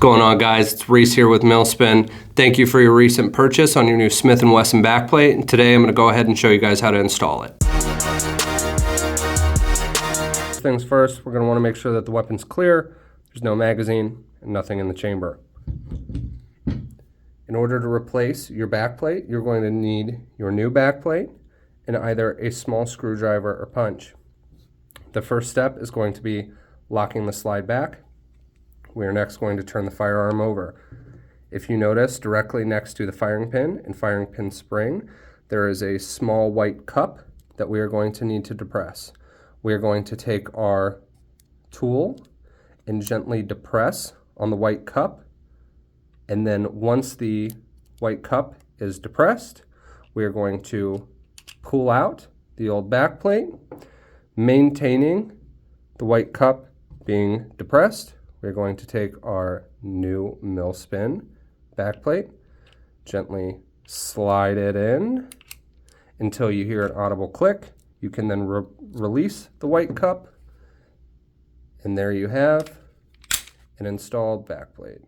going on, guys? It's Reese here with MILSPIN. Thank you for your recent purchase on your new Smith & Wesson backplate. And today I'm going to go ahead and show you guys how to install it. First things first, we're going to want to make sure that the weapon's clear, there's no magazine, and nothing in the chamber. In order to replace your backplate, you're going to need your new backplate and either a small screwdriver or punch. The first step is going to be locking the slide back. We are next going to turn the firearm over. If you notice, directly next to the firing pin and firing pin spring, there is a small white cup that we are going to need to depress. We are going to take our tool and gently depress on the white cup, and then once the white cup is depressed, we are going to pull out the old backplate, maintaining the white cup being depressed. We're going to take our new MILSPIN backplate, gently slide it in until you hear an audible click. You can then release the white cup, and there you have an installed backplate.